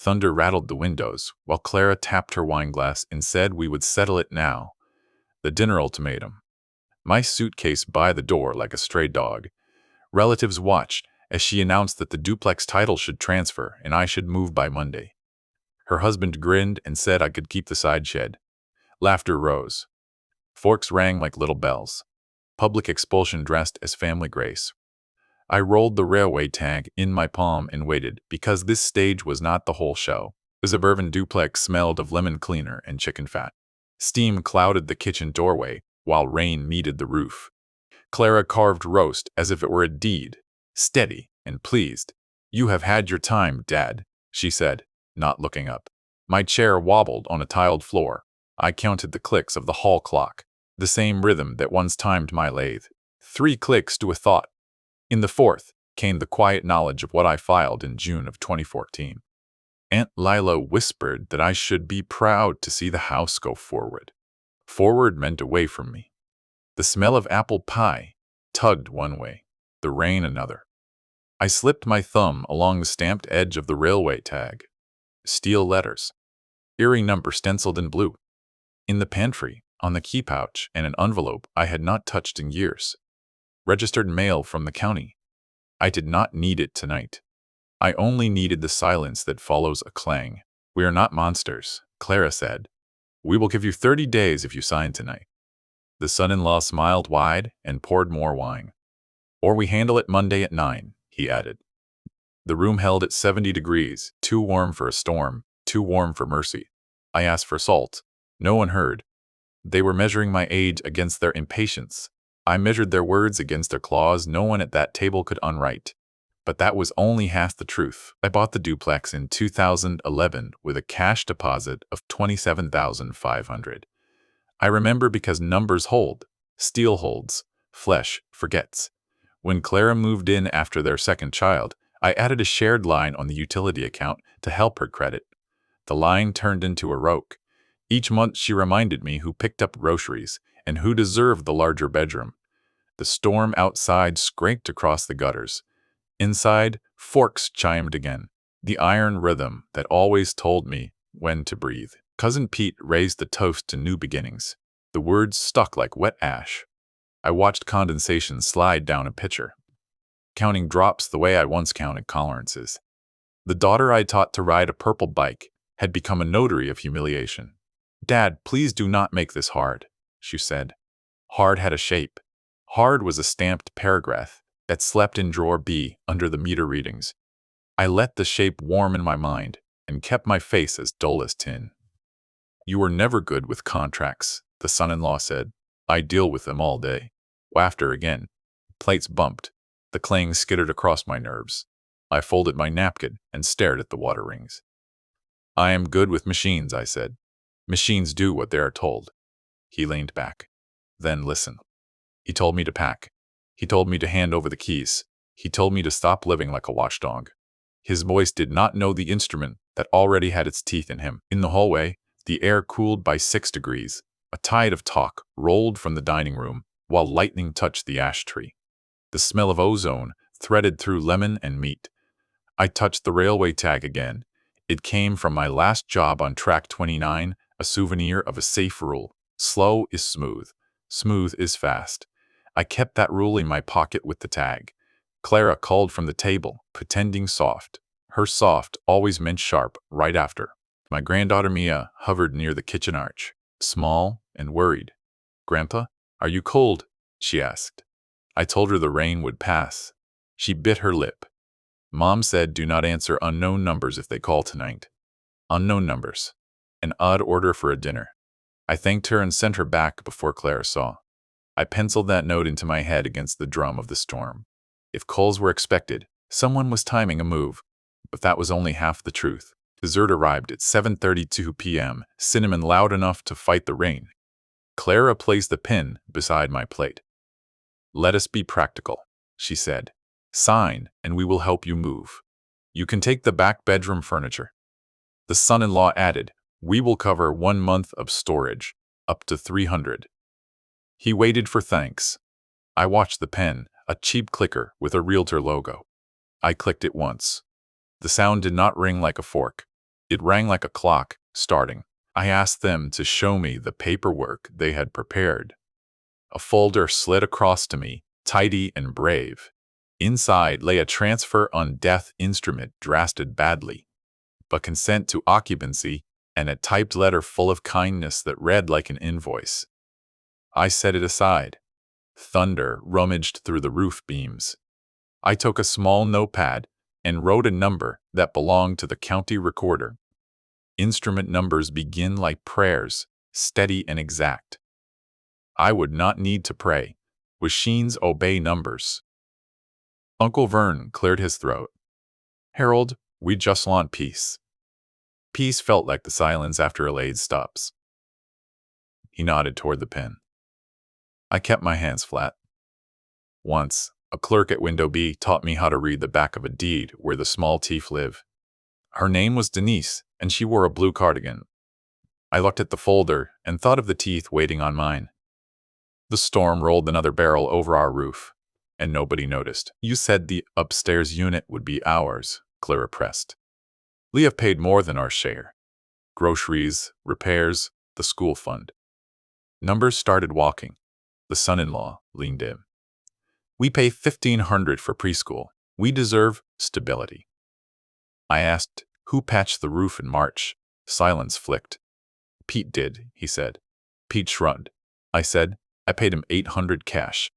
Thunder rattled the windows, while Clara tapped her wine glass and said we would settle it now. The dinner ultimatum. My suitcase by the door like a stray dog. Relatives watched as she announced that the Duplex title should transfer and I should move by Monday. Her husband grinned and said I could keep the side shed. Laughter rose. Forks rang like little bells. Public expulsion dressed as family grace. I rolled the railway tag in my palm and waited, because this stage was not the whole show. The suburban duplex smelled of lemon cleaner and chicken fat. Steam clouded the kitchen doorway, while rain kneaded the roof. Clara carved roast as if it were a deed, steady and pleased. "You have had your time, Dad," she said, not looking up. My chair wobbled on a tiled floor. I counted the clicks of the hall clock, the same rhythm that once timed my lathe. 3 clicks to a thought. In the 4th came the quiet knowledge of what I filed in June of 2014. Aunt Lila whispered that I should be proud to see the house go forward. Forward meant away from me. The smell of apple pie tugged one way, the rain another. I slipped my thumb along the stamped edge of the railway tag. Steel letters. Eerie number stenciled in blue. In the pantry, on the key pouch, and an envelope I had not touched in years. Registered mail from the county. I did not need it tonight. I only needed the silence that follows a clang. "We are not monsters," Clara said. "We will give you 30 days if you sign tonight." The son-in-law smiled wide and poured more wine. "Or we handle it Monday at 9, he added. The room held at 70 degrees, too warm for a storm, too warm for mercy. I asked for salt. No one heard. They were measuring my age against their impatience. I measured their words against their claws no one at that table could unwrite. But that was only half the truth. I bought the duplex in 2011 with a cash deposit of $27,500. I remember because numbers hold, steel holds, flesh forgets. When Clara moved in after their second child, I added a shared line on the utility account to help her credit. The line turned into a roque. Each month she reminded me who picked up groceries and who deserved the larger bedroom. The storm outside scraped across the gutters. Inside, forks chimed again, the iron rhythm that always told me when to breathe. Cousin Pete raised the toast to new beginnings. The words stuck like wet ash. I watched condensation slide down a pitcher, counting drops the way I once counted tolerances. The daughter I taught to ride a purple bike had become a notary of humiliation. "Dad, please do not make this hard," she said. Hard had a shape. Hard was a stamped paragraph that slept in drawer B under the meter readings. I let the shape warm in my mind and kept my face as dull as tin. "You were never good with contracts," the son-in-law said. "I deal with them all day." Laughter again. Plates bumped. The clang skittered across my nerves. I folded my napkin and stared at the water rings. "I am good with machines," I said. "Machines do what they are told." He leaned back. "Then listen." He told me to pack. He told me to hand over the keys. He told me to stop living like a watchdog. His voice did not know the instrument that already had its teeth in him. In the hallway, the air cooled by 6 degrees. A tide of talk rolled from the dining room, while lightning touched the ash tree. The smell of ozone threaded through lemon and meat. I touched the railway tag again. It came from my last job on track 29, a souvenir of a safe rule. Slow is smooth. Smooth is fast. I kept that rule in my pocket with the tag. Clara called from the table, pretending soft. Her soft always meant sharp right after. My granddaughter Mia hovered near the kitchen arch, small and worried. "Grandpa, are you cold?" she asked. I told her the rain would pass. She bit her lip. "Mom said do not answer unknown numbers if they call tonight." Unknown numbers. An odd order for a dinner. I thanked her and sent her back before Clara saw. I penciled that note into my head against the drum of the storm. If calls were expected, someone was timing a move. But that was only half the truth. Dessert arrived at 7:32 p.m., cinnamon loud enough to fight the rain. Clara placed the pen beside my plate. "Let us be practical," she said. "Sign, and we will help you move. You can take the back bedroom furniture." The son-in-law added, "We will cover 1 month of storage, up to 300. He waited for thanks. I watched the pen, a cheap clicker with a realtor logo. I clicked it once. The sound did not ring like a fork. It rang like a clock, starting. I asked them to show me the paperwork they had prepared. A folder slid across to me, tidy and brave. Inside lay a transfer on death instrument drafted badly, but consent to occupancy and a typed letter full of kindness that read like an invoice. I set it aside. Thunder rummaged through the roof beams. I took a small notepad and wrote a number that belonged to the county recorder. Instrument numbers begin like prayers, steady and exact. I would not need to pray. Machines obey numbers. Uncle Vern cleared his throat. Harold, we just want peace. Peace felt like the silence after a lathe stops. He nodded toward the pen. I kept my hands flat. Once, a clerk at window B taught me how to read the back of a deed where the small teeth live. Her name was Denise, and she wore a blue cardigan. I looked at the folder and thought of the teeth waiting on mine. The storm rolled another barrel over our roof, and nobody noticed. You said the upstairs unit would be ours, Clara pressed. Leah paid more than our share. Groceries, repairs, the school fund. Numbers started walking. The son-in-law leaned in. We pay $1,500 for preschool. We deserve stability. I asked, who patched the roof in March? Silence flicked. Pete did, he said. Pete shrugged. I said, I paid him $800 cash.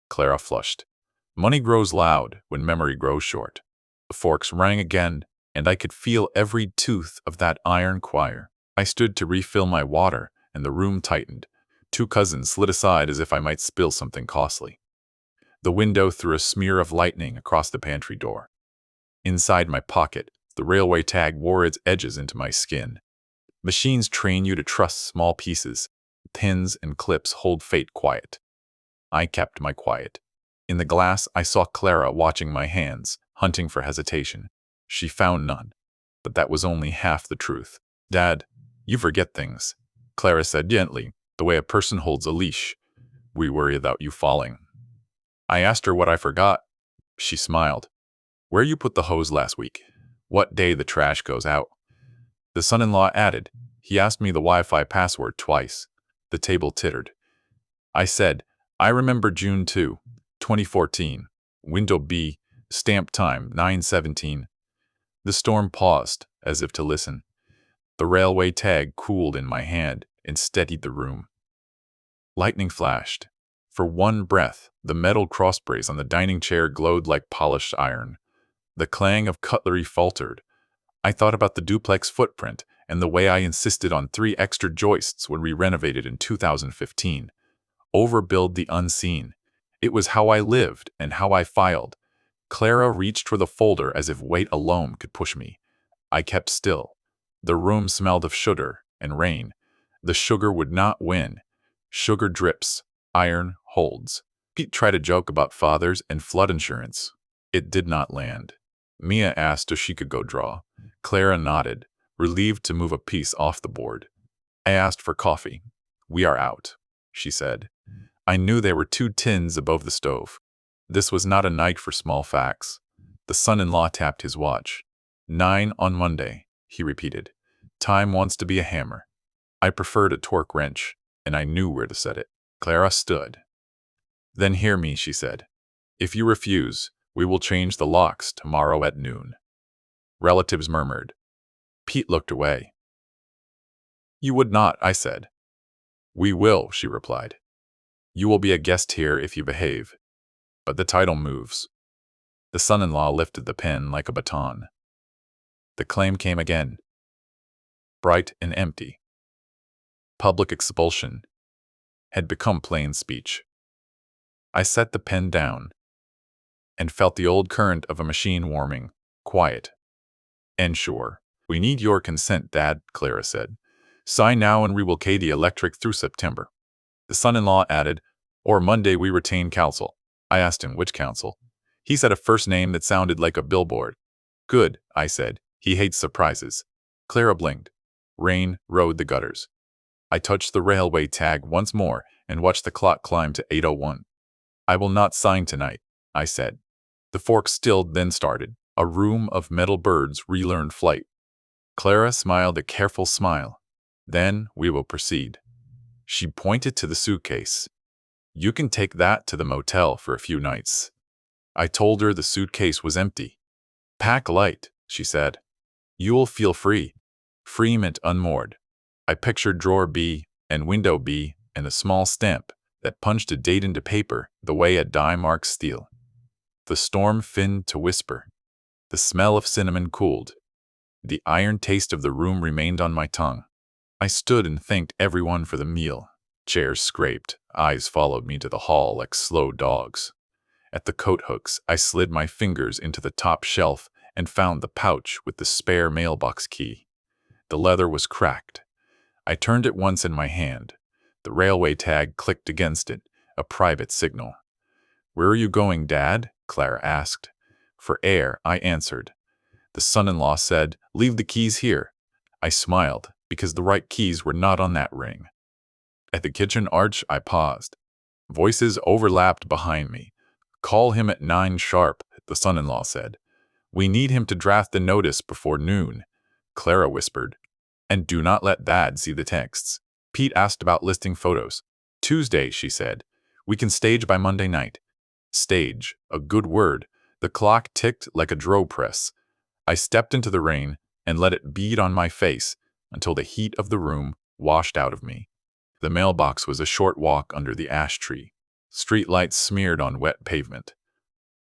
Clara flushed. Money grows loud when memory grows short. The forks rang again, and I could feel every tooth of that iron choir. I stood to refill my water, and the room tightened. 2 cousins slid aside as if I might spill something costly. The window threw a smear of lightning across the pantry door. Inside my pocket, the railway tag wore its edges into my skin. Machines train you to trust small pieces. Pins and clips hold fate quiet. I kept my quiet. In the glass, I saw Clara watching my hands, hunting for hesitation. She found none. But that was only half the truth. Dad, you forget things, Clara said gently, the way a person holds a leash. We worry about you falling. I asked her what I forgot. She smiled. Where you put the hose last week? What day the trash goes out? The son-in-law added. He asked me the Wi-Fi password twice. The table tittered. I said, I remember June 2, 2014. Window B, stamp time 9:17. The storm paused, as if to listen. The railway tag cooled in my hand and steadied the room. Lightning flashed. For one breath, the metal crossbrace on the dining chair glowed like polished iron. The clang of cutlery faltered. I thought about the duplex footprint and the way I insisted on 3 extra joists when we renovated in 2015. Overbuild the unseen. It was how I lived and how I filed. Clara reached for the folder as if weight alone could push me. I kept still. The room smelled of sugar and rain. The sugar would not win. Sugar drips. Iron holds. Pete tried a joke about fathers and flood insurance. It did not land. Mia asked if she could go draw. Clara nodded, relieved to move a piece off the board. I asked for coffee. We are out, she said. I knew there were 2 tins above the stove. This was not a night for small facts. The son-in-law tapped his watch. 9 on Monday, he repeated. Time wants to be a hammer. I preferred a torque wrench, and I knew where to set it. Clara stood. Then hear me, she said. If you refuse, we will change the locks tomorrow at noon. Relatives murmured. Pete looked away. You would not, I said. We will, she replied. You will be a guest here if you behave. But the title moves. The son-in-law lifted the pen like a baton. The claim came again. Bright and empty. Public expulsion had become plain speech. I set the pen down and felt the old current of a machine warming, quiet, and sure. We need your consent, Dad, Clara said. Sign now and we will pay the electric through September. The son-in-law added, or Monday we retain counsel. I asked him which counsel. He said a first name that sounded like a billboard. Good, I said. He hates surprises. Clara blinked. Rain rode the gutters. I touched the railway tag once more and watched the clock climb to 8:01. I will not sign tonight, I said. The fork stilled, then started. A room of metal birds relearned flight. Clara smiled a careful smile. Then we will proceed. She pointed to the suitcase. You can take that to the motel for a few nights. I told her the suitcase was empty. Pack light, she said. You'll feel free. Free meant unmoored. I pictured drawer B and window B and a small stamp that punched a date into paper the way a die marks steel. The storm finned to whisper. The smell of cinnamon cooled. The iron taste of the room remained on my tongue. I stood and thanked everyone for the meal. Chairs scraped. Eyes followed me to the hall like slow dogs. At the coat hooks, I slid my fingers into the top shelf and found the pouch with the spare mailbox key. The leather was cracked. I turned it once in my hand. The railway tag clicked against it, a private signal. Where are you going, Dad? Clara asked. For air, I answered. The son-in-law said, leave the keys here. I smiled, because the right keys were not on that ring. At the kitchen arch, I paused. Voices overlapped behind me. Call him at 9 sharp, the son-in-law said. We need him to draft the notice before noon, Clara whispered. And do not let Dad see the texts. Pete asked about listing photos. Tuesday, she said. We can stage by Monday night. Stage, a good word. The clock ticked like a drill press. I stepped into the rain and let it bead on my face until the heat of the room washed out of me. The mailbox was a short walk under the ash tree. Street lights smeared on wet pavement.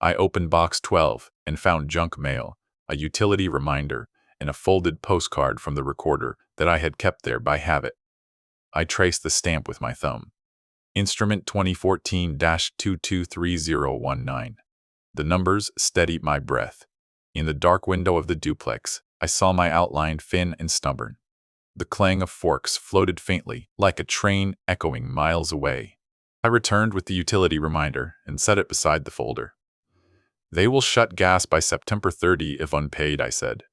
I opened box 12 and found junk mail, a utility reminder, and a folded postcard from the recorder that I had kept there by habit. I traced the stamp with my thumb. Instrument 2014-223019. The numbers steadied my breath. In the dark window of the duplex, I saw my outline thin and stubborn. The clang of forks floated faintly, like a train echoing miles away. I returned with the utility reminder and set it beside the folder. They will shut gas by September 30 if unpaid, I said.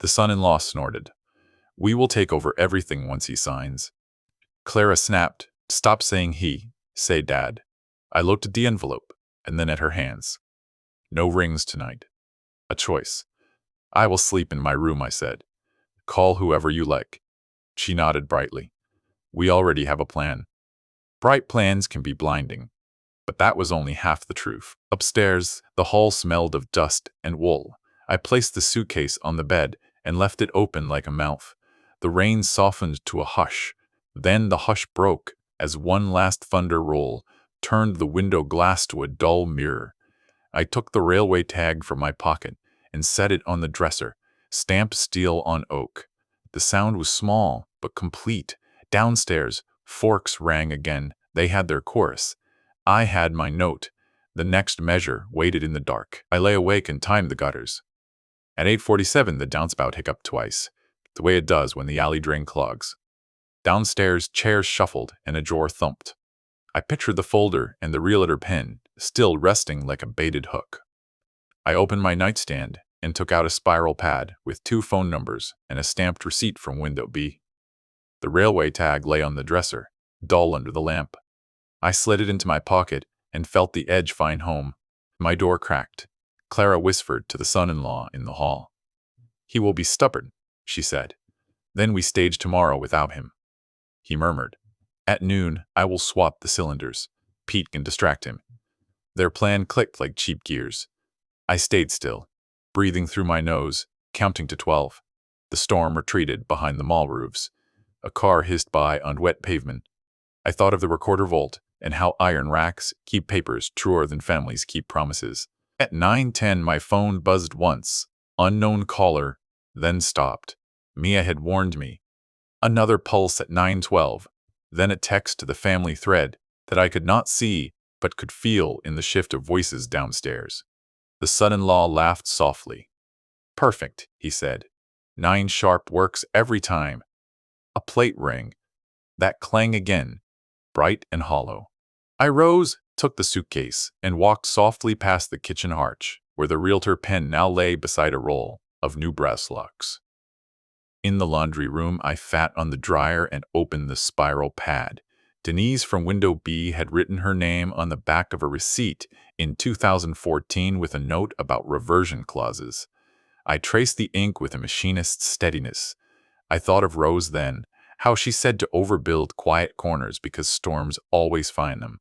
The son-in-law snorted. We will take over everything once he signs. Clara snapped. Stop saying he. Say Dad. I looked at the envelope and then at her hands. No rings tonight. A choice. I will sleep in my room, I said. Call whoever you like. She nodded brightly. We already have a plan. Bright plans can be blinding. But that was only half the truth. Upstairs, the hall smelled of dust and wool. I placed the suitcase on the bed and left it open like a mouth. The rain softened to a hush. Then the hush broke as one last thunder roll turned the window glass to a dull mirror. I took the railway tag from my pocket and set it on the dresser, stamped steel on oak. The sound was small, but complete. Downstairs, forks rang again. They had their chorus. I had my note. The next measure waited in the dark. I lay awake and timed the gutters. At 8:47, the downspout hiccuped twice, the way it does when the alley drain clogs. Downstairs, chairs shuffled and a drawer thumped. I pictured the folder and the realtor pen, still resting like a baited hook. I opened my nightstand and took out a spiral pad with 2 phone numbers and a stamped receipt from window B. The railway tag lay on the dresser, dull under the lamp. I slid it into my pocket and felt the edge find home. My door cracked. Clara whispered to the son-in-law in the hall. He will be stubborn, she said. Then we stage tomorrow without him. He murmured. At noon, I will swap the cylinders. Pete can distract him. Their plan clicked like cheap gears. I stayed still, breathing through my nose, counting to 12. The storm retreated behind the mall roofs. A car hissed by on wet pavement. I thought of the recorder vault and how iron racks keep papers truer than families keep promises. At 9:10, my phone buzzed once. Unknown caller, then stopped. Mia had warned me. Another pulse at 9:12, then a text to the family thread that I could not see but could feel in the shift of voices downstairs. The son-in-law laughed softly. Perfect, he said. 9 sharp works every time. A plate rang. That clang again, bright and hollow. I rose, took the suitcase, and walked softly past the kitchen arch, where the realtor pen now lay beside a roll of new brass locks. In the laundry room, I sat on the dryer and opened the spiral pad. Denise from window B had written her name on the back of a receipt in 2014 with a note about reversion clauses. I traced the ink with a machinist's steadiness. I thought of Rose then, how she said to overbuild quiet corners because storms always find them.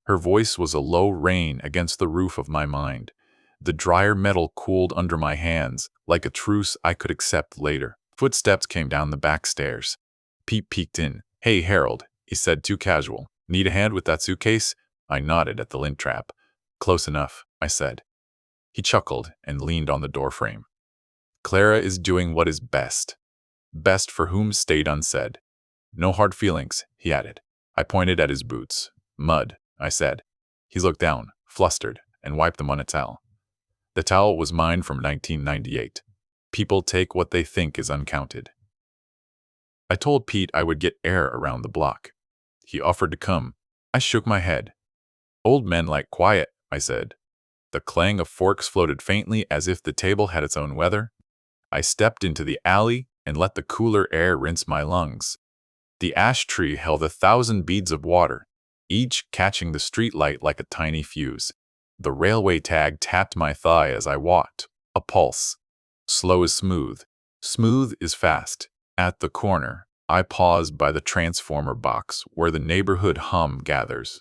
Her voice was a low rain against the roof of my mind. The drier metal cooled under my hands, like a truce I could accept later. Footsteps came down the back stairs. Pete peeked in. "Hey, Harold," he said, too casual. "Need a hand with that suitcase?" I nodded at the lint trap. "Close enough," I said. He chuckled and leaned on the doorframe. "Clara is doing what is best. Best for whom stayed unsaid. No hard feelings," he added. I pointed at his boots. "Mud," I said. He looked down, flustered, and wiped them on a towel. The towel was mine from 1998. People take what they think is uncounted. I told Pete I would get air around the block. He offered to come. I shook my head. "Old men like quiet," I said. The clang of forks floated faintly as if the table had its own weather. I stepped into the alley and let the cooler air rinse my lungs. The ash tree held 1,000 beads of water, each catching the street light like a tiny fuse. The railway tag tapped my thigh as I walked. A pulse. Slow is smooth. Smooth is fast. At the corner, I paused by the transformer box where the neighborhood hum gathers.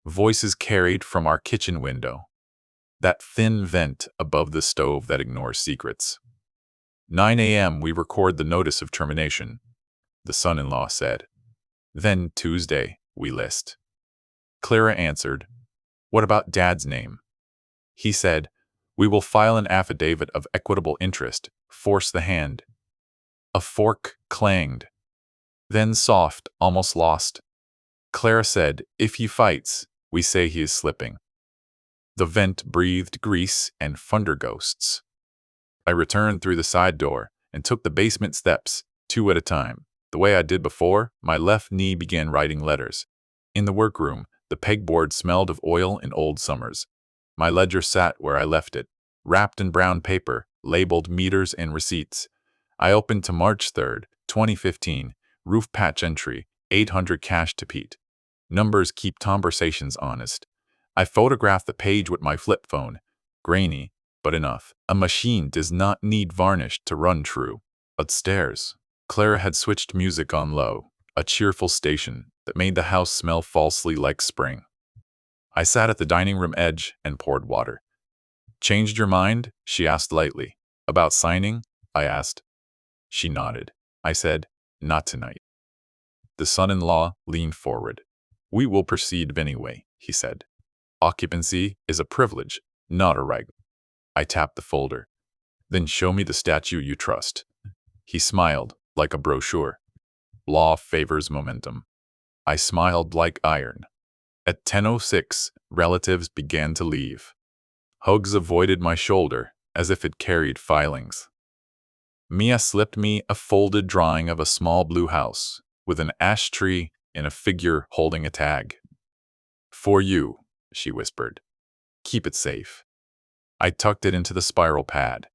Voices carried from our kitchen window. That thin vent above the stove that ignores secrets. 9 a.m. we record the notice of termination, the son-in-law said. Then Tuesday, we list. Clara answered, "What about Dad's name?" He said, "We will file an affidavit of equitable interest, force the hand." A fork clanged. Then soft, almost lost. Clara said, "If he fights, we say he is slipping." The vent breathed grease and thunder ghosts. I returned through the side door and took the basement steps, 2 at a time. The way I did before, my left knee began writing letters. In the workroom, the pegboard smelled of oil and old summers. My ledger sat where I left it, wrapped in brown paper, labeled meters and receipts. I opened to March 3rd, 2015, roof patch entry, 800 cash to Pete. Numbers keep conversations honest. I photographed the page with my flip phone. Grainy, but enough. A machine does not need varnish to run true. Upstairs, Clara had switched music on low, a cheerful station that made the house smell falsely like spring. I sat at the dining room edge and poured water. "Changed your mind?" she asked lightly. "About signing?" I asked. She nodded. I said, "Not tonight." The son-in-law leaned forward. "We will proceed anyway," he said. "Occupancy is a privilege, not a right." I tapped the folder. "Then show me the statue you trust." He smiled, like a brochure. "Law favors momentum." I smiled like iron. At 10:06, relatives began to leave. Hugs avoided my shoulder, as if it carried filings. Mia slipped me a folded drawing of a small blue house, with an ash tree and a figure holding a tag. "For you," she whispered. "Keep it safe." I tucked it into the spiral pad.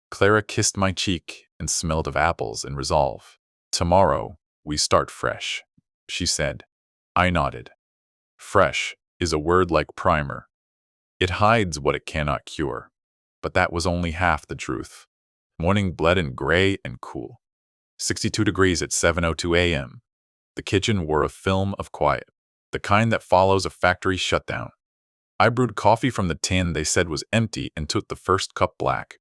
Clara kissed my cheek and smelled of apples and resolve. "Tomorrow, we start fresh," she said. I nodded. Fresh is a word like primer. It hides what it cannot cure. But that was only half the truth. Morning bled in gray and cool. 62 degrees at 7:02 a.m. The kitchen wore a film of quiet, the kind that follows a factory shutdown. I brewed coffee from the tin they said was empty and took the first cup black.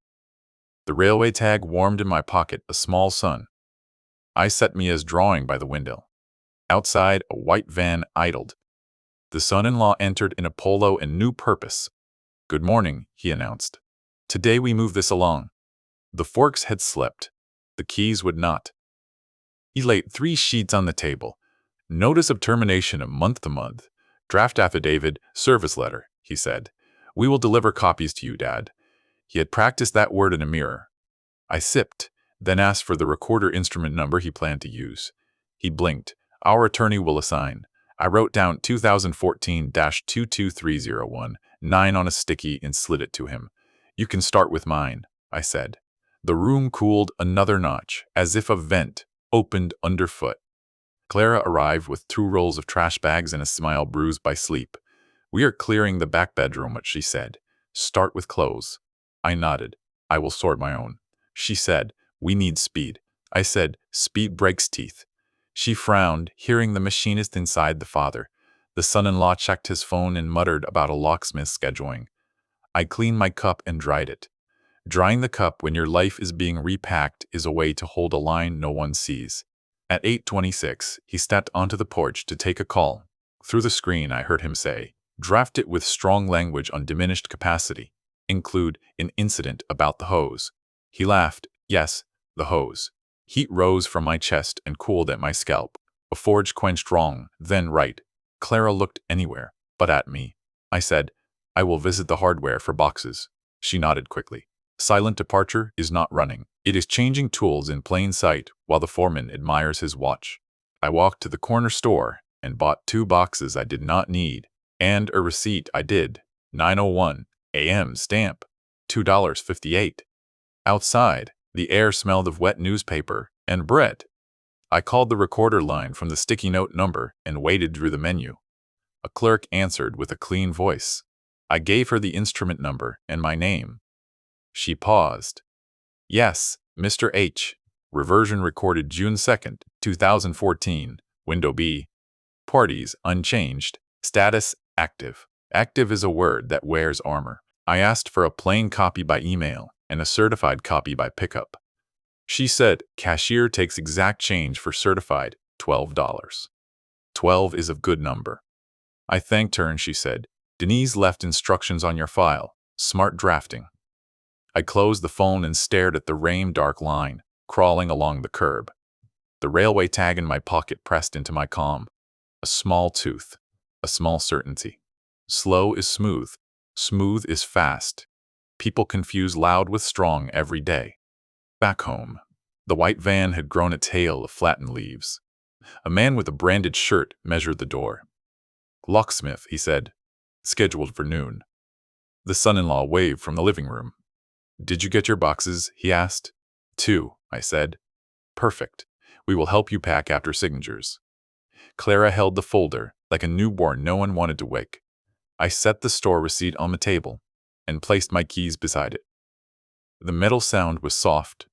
The railway tag warmed in my pocket a small sun. I set Mia's drawing by the window. Outside, a white van idled. The son-in-law entered in a polo and new purpose. "Good morning," he announced. "Today we move this along." The forks had slipped. The keys would not. He laid 3 sheets on the table. Notice of termination of month to month. Draft affidavit, service letter, he said. "We will deliver copies to you, Dad." He had practiced that word in a mirror. I sipped, then asked for the recorder instrument number he planned to use. He blinked. "Our attorney will assign." I wrote down 2014-223019 on a sticky and slid it to him. "You can start with mine," I said. The room cooled another notch, as if a vent opened underfoot. Clara arrived with 2 rolls of trash bags and a smile bruised by sleep. "We are clearing the back bedroom," she said. "Start with clothes." I nodded. I will sort my own. She said, we need speed. I said, speed breaks teeth. She frowned, hearing the machinist inside the father. The son-in-law checked his phone and muttered about a locksmith scheduling. I cleaned my cup and dried it. Drying the cup when your life is being repacked is a way to hold a line no one sees. At 8:26, he stepped onto the porch to take a call. Through the screen, I heard him say, draft it with strong language on diminished capacity. Include an incident about the hose. He laughed. Yes, the hose. Heat rose from my chest and cooled at my scalp. A forge quenched wrong, then right. Clara looked anywhere but at me. I said, I will visit the hardware for boxes. She nodded quickly. Silent departure is not running. It is changing tools in plain sight while the foreman admires his watch. I walked to the corner store and bought 2 boxes I did not need, and a receipt I did. 9:01 a.m. stamp. $2.58. Outside, the air smelled of wet newspaper and bread. I called the recorder line from the sticky note number and waited through the menu. A clerk answered with a clean voice. I gave her the instrument number and my name. She paused. Yes, Mr. H. Reversion recorded June 2nd, 2014. Window B. Parties unchanged. Status active. Active is a word that wears armor. I asked for a plain copy by email and a certified copy by pickup. She said, cashier takes exact change for certified, $12. 12 is a good number. I thanked her and she said, Denise left instructions on your file. Smart drafting. I closed the phone and stared at the rain-dark line, crawling along the curb. The railway tag in my pocket pressed into my palm. A small tooth. A small certainty. Slow is smooth. Smooth is fast. People confuse loud with strong every day. Back home, the white van had grown a tail of flattened leaves. A man with a branded shirt measured the door. Locksmith, he said. Scheduled for noon. The son-in-law waved from the living room. Did you get your boxes? He asked. 2, I said. Perfect. We will help you pack after signatures. Clara held the folder like a newborn no one wanted to wake. I set the store receipt on the table and placed my keys beside it. The metal sound was soft.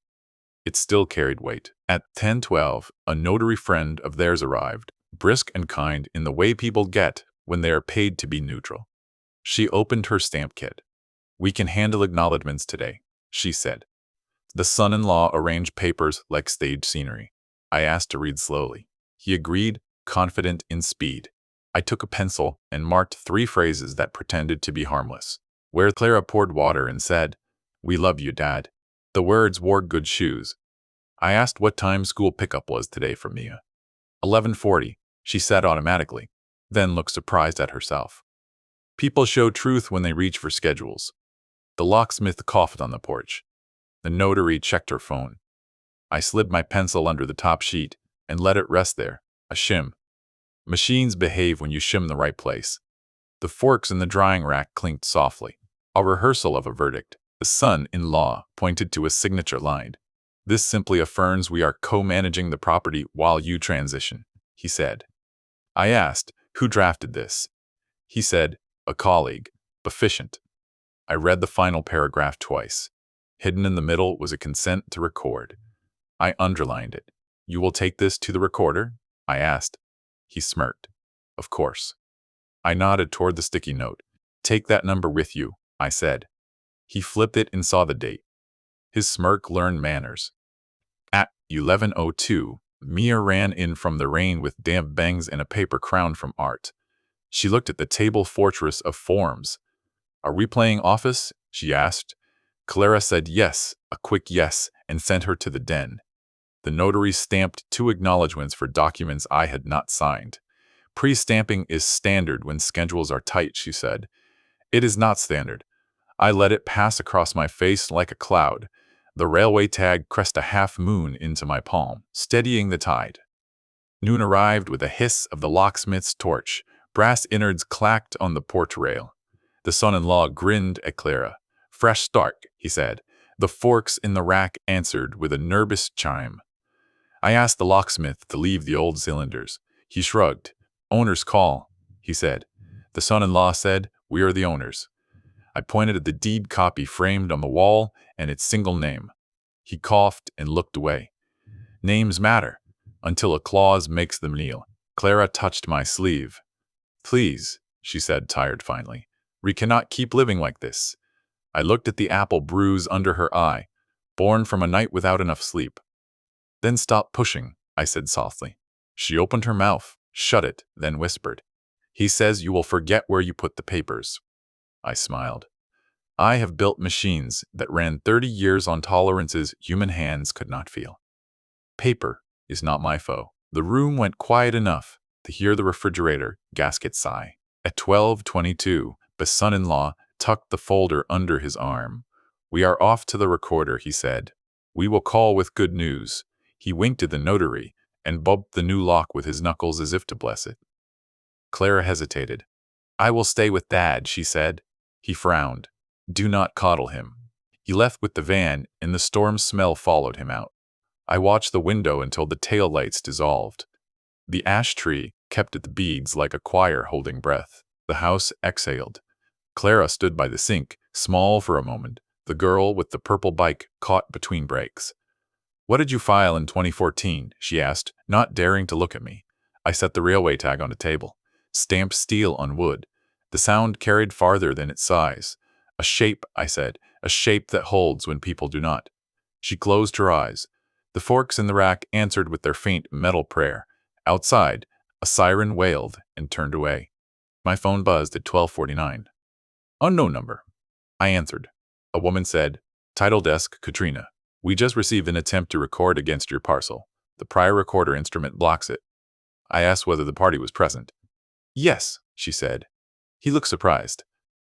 It still carried weight. At 10:12, a notary friend of theirs arrived, brisk and kind in the way people get when they are paid to be neutral. She opened her stamp kit. We can handle acknowledgments today, she said. The son-in-law arranged papers like stage scenery. I asked to read slowly. He agreed, confident in speed. I took a pencil and marked 3 phrases that pretended to be harmless. Where Clara poured water and said, We love you, Dad. The words wore good shoes. I asked what time school pickup was today for Mia. 11:40, she said automatically, then looked surprised at herself. People show truth when they reach for schedules. The locksmith coughed on the porch. The notary checked her phone. I slid my pencil under the top sheet and let it rest there, a shim. Machines behave when you shim the right place. The forks in the drying rack clinked softly. A rehearsal of a verdict. The son-in-law pointed to a signature line. This simply affirms we are co-managing the property while you transition, he said. I asked, who drafted this? He said, a colleague, efficient. I read the final paragraph twice. Hidden in the middle was a consent to record. I underlined it. You will take this to the recorder? I asked. He smirked. Of course. I nodded toward the sticky note. Take that number with you, I said. He flipped it and saw the date. His smirk learned manners. At 11:02, Mia ran in from the rain with damp bangs and a paper crown from Art. She looked at the table fortress of forms. Are we playing office? She asked. Clara said yes, a quick yes, and sent her to the den. The notary stamped 2 acknowledgments for documents I had not signed. Pre-stamping is standard when schedules are tight, she said. It is not standard. I let it pass across my face like a cloud. The railway tag crest a half moon into my palm, steadying the tide. Noon arrived with a hiss of the locksmith's torch. Brass innards clacked on the porch rail. The son-in-law grinned at Clara. Fresh start, he said. The forks in the rack answered with a nervous chime. I asked the locksmith to leave the old cylinders. He shrugged. Owner's call, he said. The son-in-law said, we are the owners. I pointed at the deed copy framed on the wall and its single name. He coughed and looked away. Names matter, until a clause makes them kneel. Clara touched my sleeve. Please, she said, tired finally. We cannot keep living like this. I looked at the apple bruise under her eye, born from a night without enough sleep. Then stop pushing, I said softly. She opened her mouth, shut it, then whispered. He says you will forget where you put the papers. I smiled. I have built machines that ran 30 years on tolerances human hands could not feel. Paper is not my foe. The room went quiet enough to hear the refrigerator gasket sigh. At 12:22, the son-in-law tucked the folder under his arm. We are off to the recorder, he said. We will call with good news. He winked at the notary and bumped the new lock with his knuckles as if to bless it. Clara hesitated. I will stay with Dad, she said. He frowned. Do not coddle him. He left with the van, and the storm smell followed him out. I watched the window until the taillights dissolved. The ash tree kept at the beads like a choir holding breath. The house exhaled. Clara stood by the sink, small for a moment, the girl with the purple bike caught between brakes. What did you file in 2014? She asked, not daring to look at me. I set the railway tag on the table. Stamped steel on wood. The sound carried farther than its size. A shape, I said, a shape that holds when people do not. She closed her eyes. The forks in the rack answered with their faint metal prayer. Outside, a siren wailed and turned away. My phone buzzed at 12:49. Unknown number. I answered. A woman said, Title Desk, Katrina. We just received an attempt to record against your parcel. The prior recorder instrument blocks it. I asked whether the party was present. Yes, she said. He looked surprised.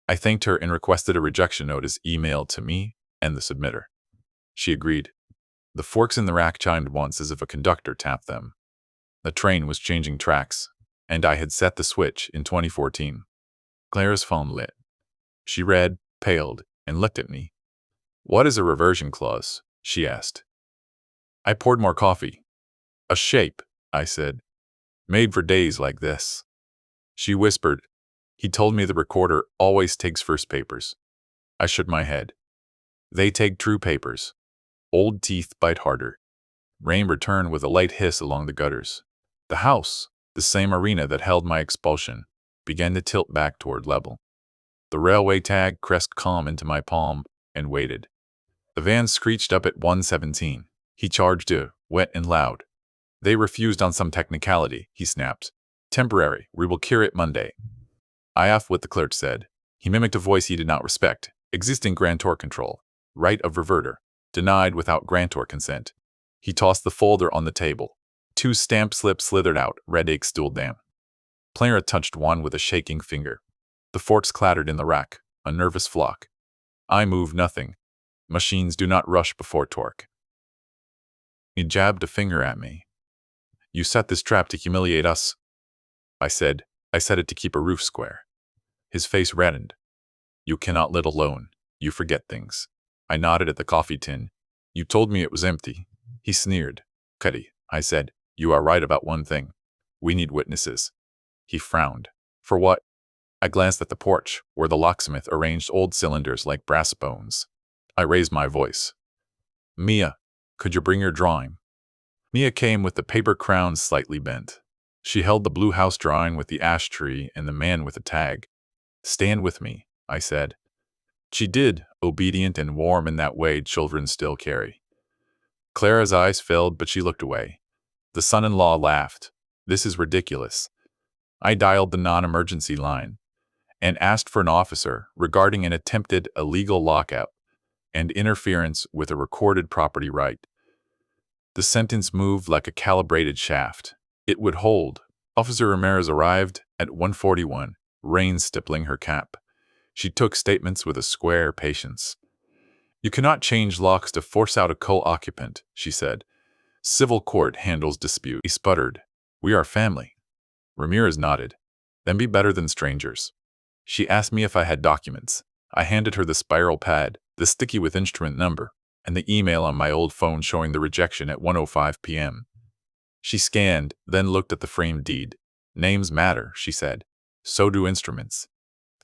I thanked her and requested a rejection notice emailed to me and the submitter. She agreed. The forks in the rack chimed once as if a conductor tapped them. The train was changing tracks, and I had set the switch in 2014. Clara's phone lit. She read, paled, and looked at me. What is a reversion clause? She asked. I poured more coffee. A shape, I said, made for days like this. She whispered, He told me the recorder always takes first papers. I shook my head. They take true papers. Old teeth bite harder. Rain returned with a light hiss along the gutters. The house, the same arena that held my expulsion, began to tilt back toward level. The railway tag crest calm into my palm and waited. The van screeched up at 1:17. He charged it, wet and loud. They refused on some technicality, he snapped. Temporary, we will cure it Monday. I asked what the clerk said. He mimicked a voice he did not respect. Existing grantor control. Right of reverter. Denied without grantor consent. He tossed the folder on the table. 2 stamp slips slithered out, red ink stooled down. Clara touched one with a shaking finger. The forks clattered in the rack, a nervous flock. I moved nothing. Machines do not rush before torque. He jabbed a finger at me. You set this trap to humiliate us. I said it to keep a roof square. His face reddened. You cannot live alone. You forget things. I nodded at the coffee tin. You told me it was empty. He sneered. Cuddy, I said, you are right about one thing. We need witnesses. He frowned. For what? I glanced at the porch, where the locksmith arranged old cylinders like brass bones. I raised my voice. Mia, could you bring your drawing? Mia came with the paper crown slightly bent. She held the blue house drawing with the ash tree and the man with the tag. Stand with me, I said. She did, obedient and warm in that way children still carry. Clara's eyes filled, but she looked away. The son-in-law laughed. This is ridiculous. I dialed the non-emergency line and asked for an officer regarding an attempted illegal lockout and interference with a recorded property right. The sentence moved like a calibrated shaft. It would hold. Officer Ramirez arrived at 1:41, rain stippling her cap. She took statements with a square patience. You cannot change locks to force out a co-occupant, she said. Civil court handles dispute. He sputtered. We are family. Ramirez nodded. Then be better than strangers. She asked me if I had documents. I handed her the spiral pad, the sticky with instrument number, and the email on my old phone showing the rejection at 1:05 p.m. She scanned, then looked at the framed deed. Names matter, she said. So do instruments.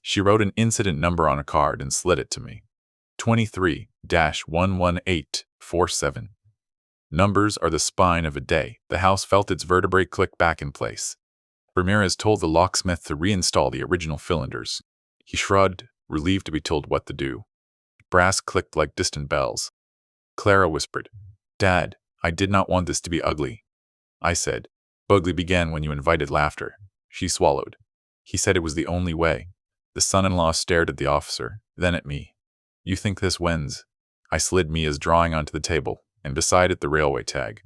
She wrote an incident number on a card and slid it to me. 23-11847. Numbers are the spine of a day. The house felt its vertebrae click back in place. Ramirez told the locksmith to reinstall the original cylinders. He shrugged, relieved to be told what to do. Brass clicked like distant bells. Clara whispered, "Dad, I did not want this to be ugly." I said, "Ugly began when you invited laughter." She swallowed. He said it was the only way. The son-in-law stared at the officer, then at me. "You think this wins?" I slid Mia's drawing onto the table, and beside it the railway tag.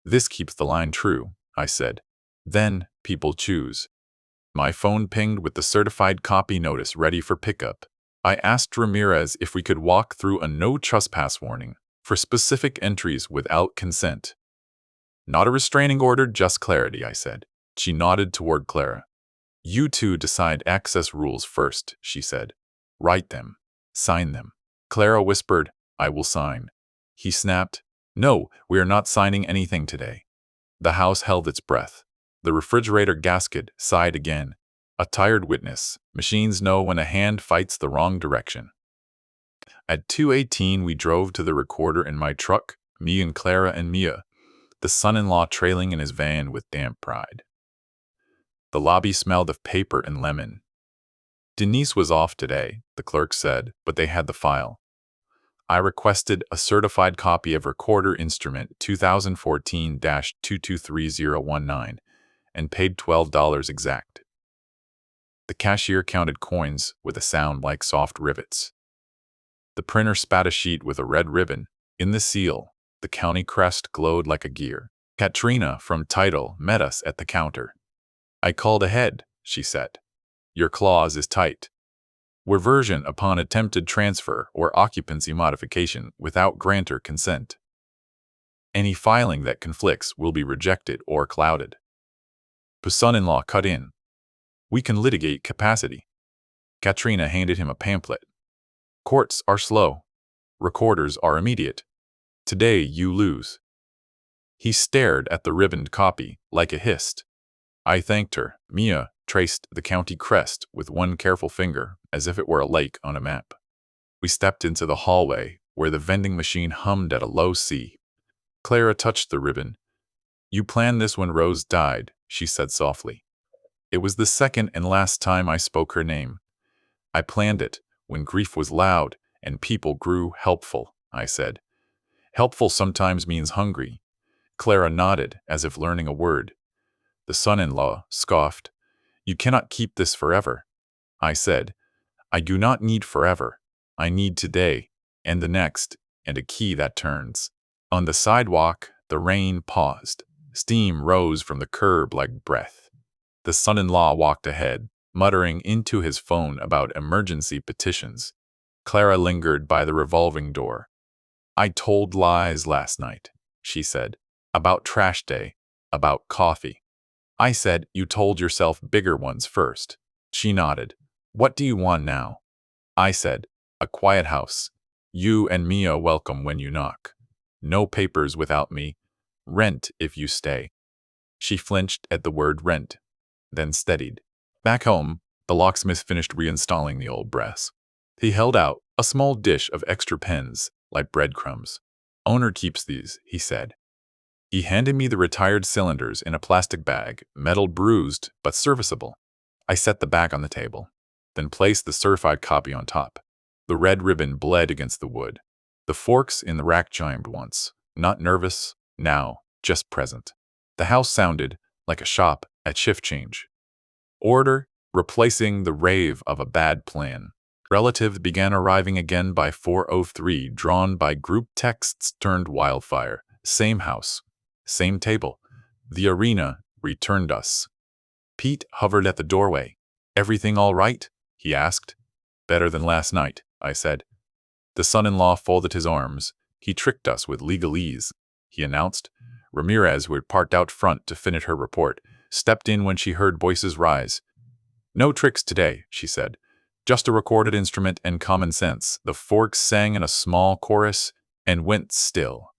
"This keeps the line true," I said. "Then people choose." My phone pinged with the certified copy notice ready for pickup. I asked Ramirez if we could walk through a no trespass warning for specific entries without consent. "Not a restraining order, just clarity," I said. She nodded toward Clara. "You two decide access rules first," she said. "Write them. Sign them." Clara whispered, "I will sign." He snapped, "No, we are not signing anything today." The house held its breath. The refrigerator gasket sighed again. A tired witness. Machines know when a hand fights the wrong direction. At 2:18 we drove to the recorder in my truck, me and Clara and Mia, the son-in-law trailing in his van with damp pride. The lobby smelled of paper and lemon. Denise was off today, the clerk said, but they had the file. I requested a certified copy of Recorder Instrument 2014-223019 and paid $12 exact. The cashier counted coins with a sound like soft rivets. The printer spat a sheet with a red ribbon. In the seal, the county crest glowed like a gear. Katrina from Title met us at the counter. "I called ahead," she said. "Your clause is tight. Reversion upon attempted transfer or occupancy modification without grantor consent. Any filing that conflicts will be rejected or clouded." The son-in-law cut in. "We can litigate capacity." Katrina handed him a pamphlet. "Courts are slow. Recorders are immediate. Today you lose." He stared at the ribboned copy like a hist. I thanked her. Mia traced the county crest with one careful finger, as if it were a lake on a map. We stepped into the hallway, where the vending machine hummed at a low C. Clara touched the ribbon. "You planned this when Rose died," she said softly. It was the second and last time I spoke her name. "I planned it when grief was loud and people grew helpful," I said. "Helpful sometimes means hungry." Clara nodded, as if learning a word. The son-in-law scoffed. "You cannot keep this forever." I said, "I do not need forever. I need today, and the next, and a key that turns." On the sidewalk, the rain paused. Steam rose from the curb like breath. The son-in-law walked ahead, muttering into his phone about emergency petitions. Clara lingered by the revolving door. "I told lies last night," she said. "About trash day, about coffee." I said, "You told yourself bigger ones first." She nodded. "What do you want now?" I said, "A quiet house. You and Mia welcome when you knock. No papers without me. Rent if you stay." She flinched at the word rent, then steadied. Back home, the locksmith finished reinstalling the old brass. He held out a small dish of extra pens, like breadcrumbs. "Owner keeps these," he said. He handed me the retired cylinders in a plastic bag, metal bruised but serviceable. I set the bag on the table, then placed the certified copy on top. The red ribbon bled against the wood. The forks in the rack chimed once, not nervous, now, just present. The house sounded like a shop at shift change. Order, replacing the rave of a bad plan. Relatives began arriving again by 4:03, drawn by group texts turned wildfire. Same house. Same table. The arena returned us. Pete hovered at the doorway. "Everything all right?" he asked. "Better than last night," I said. The son-in-law folded his arms. "He tricked us with legalese," he announced. Ramirez, who had parked out front to finish her report, stepped in when she heard voices rise. "No tricks today," she said. "Just a recorded instrument and common sense." The forks sang in a small chorus and went still.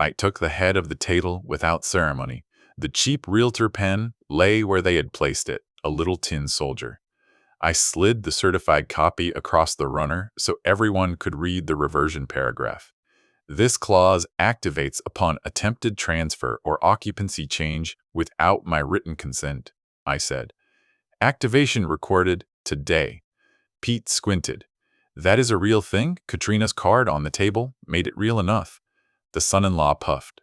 I took the head of the table without ceremony. The cheap realtor pen lay where they had placed it, a little tin soldier. I slid the certified copy across the runner so everyone could read the reversion paragraph. This clause activates upon attempted transfer or occupancy change without my written consent, I said. Activation recorded today. Pete squinted. That is a real thing? Katrina's card on the table made it real enough. The son-in-law puffed.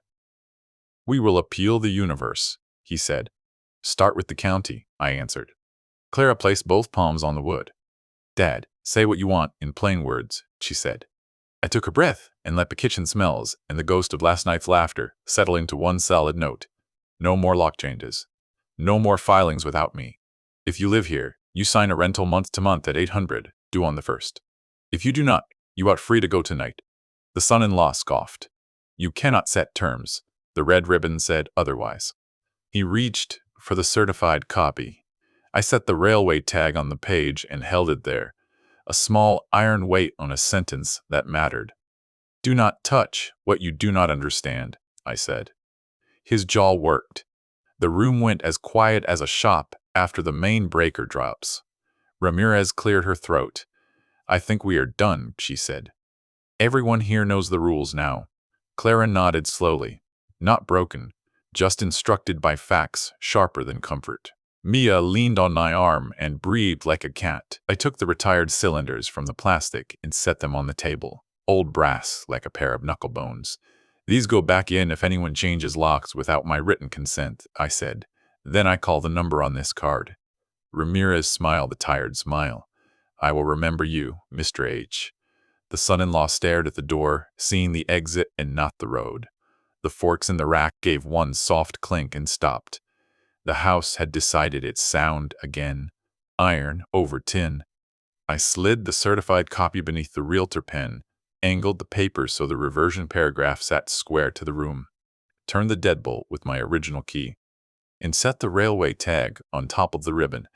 We will appeal the universe, he said. Start with the county, I answered. Clara placed both palms on the wood. Dad, say what you want in plain words, she said. I took a breath and let the kitchen smells and the ghost of last night's laughter settle into one solid note. No more lock changes. No more filings without me. If you live here, you sign a rental month to month at $800, due on the 1st. If you do not, you are free to go tonight. The son-in-law scoffed. You cannot set terms. The red ribbon said otherwise. He reached for the certified copy. I set the railway tag on the page and held it there, a small iron weight on a sentence that mattered. Do not touch what you do not understand, I said. His jaw worked. The room went as quiet as a shop after the main breaker drops. Ramirez cleared her throat. I think we are done, she said. Everyone here knows the rules now. Clara nodded slowly. Not broken, just instructed by facts sharper than comfort. Mia leaned on my arm and breathed like a cat. I took the retired cylinders from the plastic and set them on the table. Old brass, like a pair of knuckle bones. These go back in if anyone changes locks without my written consent, I said. Then I call the number on this card. Ramirez smiled a tired smile. I will remember you, Mr. H. The son-in-law stared at the door, seeing the exit and not the road. The forks in the rack gave one soft clink and stopped. The house had decided its sound again. Iron over tin. I slid the certified copy beneath the realtor pen, angled the paper so the reversion paragraph sat square to the room, turned the deadbolt with my original key, and set the railway tag on top of the ribbon.